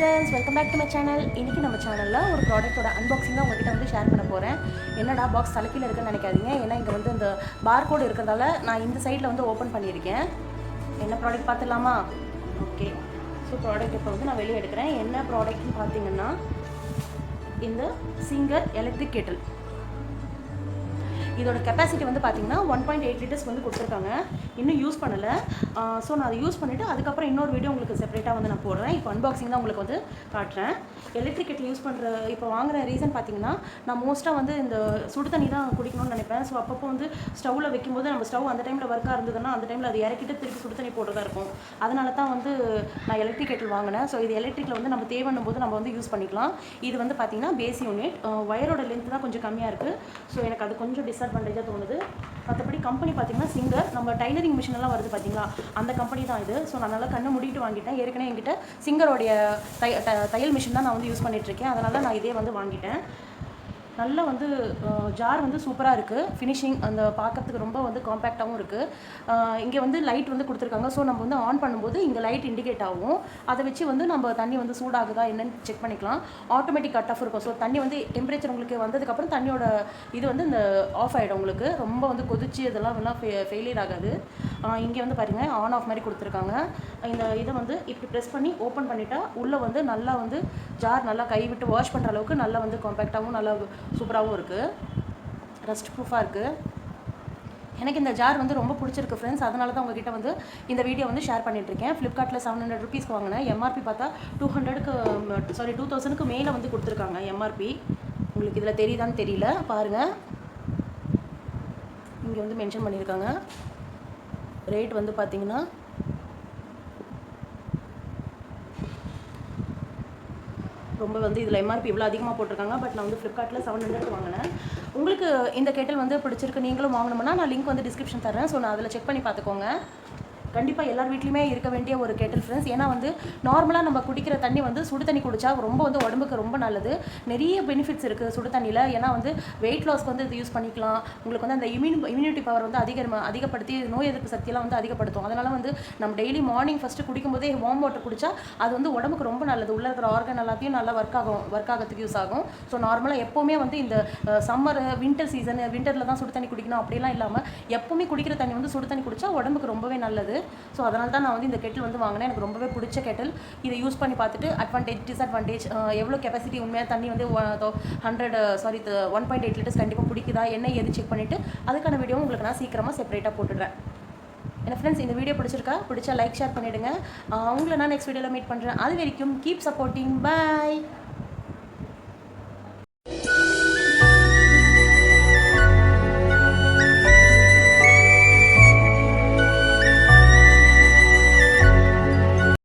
Friends, welcome back to my channel. இன்றைக்கி நம்ம சேனலில் ஒரு ப்ராடக்ட்டோட அன்பாக்சிங் தான் உங்கள்கிட்ட வந்து ஷேர் பண்ண போகிறேன். என்னடா பாக்ஸ் தலைக்கீழ இருக்குன்னு நினைக்காதீங்க. ஏன்னா இங்கே வந்து இந்த பார்கோடு இருக்கிறதால நான் இந்த சைடில் வந்து ஓப்பன் பண்ணியிருக்கேன். என்ன ப்ராடக்ட் பார்த்துடலாமா? ஓகே, ஸோ ப்ராடக்ட் இப்போ வந்து நான் வெளியே எடுக்கிறேன். என்ன ப்ராடக்ட்னு பார்த்தீங்கன்னா இந்த சிங்கர் எலக்ட்ரிக் கெட்டில். இதோட கெப்பாசிட்டி வந்து பார்த்தீங்கன்னா 1.8 லிட்டர்ஸ் வந்து கொடுத்துருக்காங்க. இன்னும் யூஸ் பண்ணலை. ஸோ நான் அதை யூஸ் பண்ணிவிட்டு அதுக்கப்புறம் இன்னொரு வீடியோ உங்களுக்கு செப்பரேட்டாக வந்து நான் போடுறேன். இப்போ அன்பாக்சிங் தான் உங்களுக்கு வந்து காட்டுறேன். எலக்ட்ரிக் கெட்டில் யூஸ் பண்ணுற இப்போ வாங்குகிற ரீசன் பார்த்தீங்கன்னா, நான் மோஸ்ட்டாக வந்து இந்த சுடு தண்ணி தான் குடிக்கணும்னு நினைப்பேன். ஸோ அப்பப்போ வந்து ஸ்டவ்வில் வைக்கும்போது நம்ம ஸ்டவ் அந்த டைமில் ஒர்க்காக இருந்ததுன்னா அந்த டைமில் அது இறக்கிட்டு திருப்பி சுடு தண்ணி போடுறதா இருக்கும். அதனால தான் வந்து நான் எலக்ட்ரிக் கெட்டில் வாங்கினேன். ஸோ இது எலக்ட்ரிக்கில் வந்து நம்ம தேவைன்னும் போது நம்ம வந்து யூஸ் பண்ணிக்கலாம். இது வந்து பார்த்தீங்கன்னா பேஸ் யூனிட். ஒயரோட லென்த் தான் கொஞ்சம் கம்மியாக இருக்குது. ஸோ எனக்கு அது கொஞ்சம் டிஸ்அட்வான்டேஜாக தோணுது. மற்றபடி கம்பெனி பார்த்தீங்கன்னா சிங்கர், நம்ம டைலரிங் மிஷின் எல்லாம் வருது பார்த்தீங்களா, அந்த கம்பெனி தான் இது. ஸோ நான் நல்லா கண்ணை மூடிட்டு வாங்கிட்டேன். ஏற்கனவே என்கிட்ட சிங்கரோடைய தையல் மிஷின் தான் நான் வந்து யூஸ் பண்ணிகிட்ருக்கேன். அதனால் நான் இதே வந்து வாங்கிட்டேன். நல்லா வந்து ஜார் வந்து சூப்பராக இருக்குது. ஃபினிஷிங் அந்த பார்க்கறதுக்கு ரொம்ப வந்து காம்பேக்டாகவும் இருக்குது. இங்கே வந்து லைட் வந்து கொடுத்துருக்காங்க. ஸோ நம்ம வந்து ஆன் பண்ணும்போது இங்கே லைட் இண்டிகேட் ஆகும். அதை வச்சு வந்து நம்ம தண்ணி வந்து சூடாகுதா என்னன்னு செக் பண்ணிக்கலாம். ஆட்டோமேட்டிக் கட் ஆஃப் இருக்கும். ஸோ தண்ணி வந்து டெம்பரேச்சர் உங்களுக்கு வந்ததுக்கப்புறம் தண்ணியோட இது வந்து இந்த ஆஃப் ஆகிடும். உங்களுக்கு ரொம்ப வந்து கொதிச்சு இதெல்லாம் ஃபெயிலியர் ஆகாது. இங்கே வந்து பாருங்கள் ஆன் ஆஃப் மாதிரி கொடுத்துருக்காங்க. இந்த இதை வந்து இப்படி ப்ரெஸ் பண்ணி ஓப்பன் பண்ணிட்டா உள்ளே வந்து நல்லா வந்து ஜார் நல்லா கை விட்டு வாஷ் பண்ணுற அளவுக்கு நல்லா வந்து காம்பேக்டாகவும் நல்லா சூப்பராகவும் இருக்குது. ரஸ்ட் ப்ரூஃபாக இருக்குது. எனக்கு இந்த ஜார் வந்து ரொம்ப பிடிச்சிருக்கு ஃப்ரெண்ட்ஸ். அதனால தான் உங்ககிட்ட வந்து இந்த வீடியோ வந்து ஷேர் பண்ணிட்டுருக்கேன். ஃப்ளிப்கார்ட்டில் 700 ருபீஸ்க்கு வாங்கினேன். எம்ஆர்பி பார்த்தா 2000க்கு மேலே வந்து கொடுத்துருக்காங்க எம்ஆர்பி. உங்களுக்கு இதில் தெரியுதான்னு தெரியல, பாருங்கள். இங்கே வந்து மென்ஷன் பண்ணியிருக்காங்க. ரேட் வந்து பார்த்தீங்கன்னா ரொம்ப வந்து இதில் எம்ஆர்பி இவ்வளோ அதிகமாக போட்டிருக்காங்க. பட் நான் வந்து ஃப்ளிப்கார்ட்டில் 700க்கு வாங்கினேன். உங்களுக்கு இந்த கெட்டில் வந்து பிடிச்சிருக்கு, நீங்களும் வாங்கணும்னா நான் லிங்க் வந்து டிஸ்கிரிப்ஷன் தரேன். ஸோ நான் அதில் செக் பண்ணி பார்த்துக்கோங்க. கண்டிப்பாக எல்லார் வீட்லையுமே இருக்க வேண்டிய ஒரு கெட்டில் ஃப்ரெண்ட்ஸ். ஏன்னா வந்து நார்மலாக நம்ம குடிக்கிற தண்ணி வந்து சுடு தண்ணி குடித்தா ரொம்ப வந்து உடம்புக்கு ரொம்ப நல்லது. நிறைய பெனிஃபிட்ஸ் இருக்குது சுடு தண்ணியில். ஏன்னா வந்து வெயிட் லாஸ்க்கு வந்து இது யூஸ் பண்ணிக்கலாம். உங்களுக்கு வந்து அந்த இம்யூனிட்டி பவர் வந்து அதிகப்படுத்தி நோய் எதிர்ப்பு சக்தியெல்லாம் வந்து அதிகப்படுத்தும். அதனால் வந்து நம்ம டெய்லி மார்னிங் ஃபஸ்ட்டு குடிக்கும்போதே வார்ம் வாட்டர் குடித்தா அது வந்து உடம்புக்கு ரொம்ப நல்லது. உள்ளே இருக்கிற ஆர்கன் எல்லாத்தையும் நல்லா ஒர்க் ஆகிறதுக்கு யூஸ் ஆகும். ஸோ நார்மலாக எப்போவுமே வந்து இந்த சம்மர் வின்டர் சீசன் வின்டரில் தான் சுடு தண்ணி குடிக்கணும் அப்படிலாம் இல்லாமல் எப்போவுமே குடிக்கிற தண்ணி வந்து சுடு தண்ணி குடித்தா உடம்புக்கு ரொம்பவே நல்லது. ஸோ அதனால தான் நான் வந்து இந்த கெட்டில் வந்து வாங்கினேன். எனக்கு ரொம்பவே பிடிச்ச கெட்டில். இதை யூஸ் பண்ணி பார்த்துட்டு அட்வான்டேஜ் டிஸ்அட்வான்டேஜ் எவ்வளோ கெப்பாசிட்டி உண்மையாக தண்ணி வந்து 1.8 லிட்டர்ஸ் கண்டிப்பாக பிடிக்குதா என்ன ஏது செக் பண்ணிவிட்டு அதுக்கான வீடியோ உங்களுக்கு நான் சீக்கிரமாக செப்பரேட்டாக போட்டுடுறேன். என்ன ஃப்ரெண்ட்ஸ், இந்த வீடியோ பிடிச்சா லைக் ஷேர் பண்ணிவிடுங்க. உங்களை நான் நெக்ஸ்ட் வீடியோவில் மீட் பண்ணுறேன். அது வரைக்கும் கீப் சப்போர்ட்டிங். பாய்.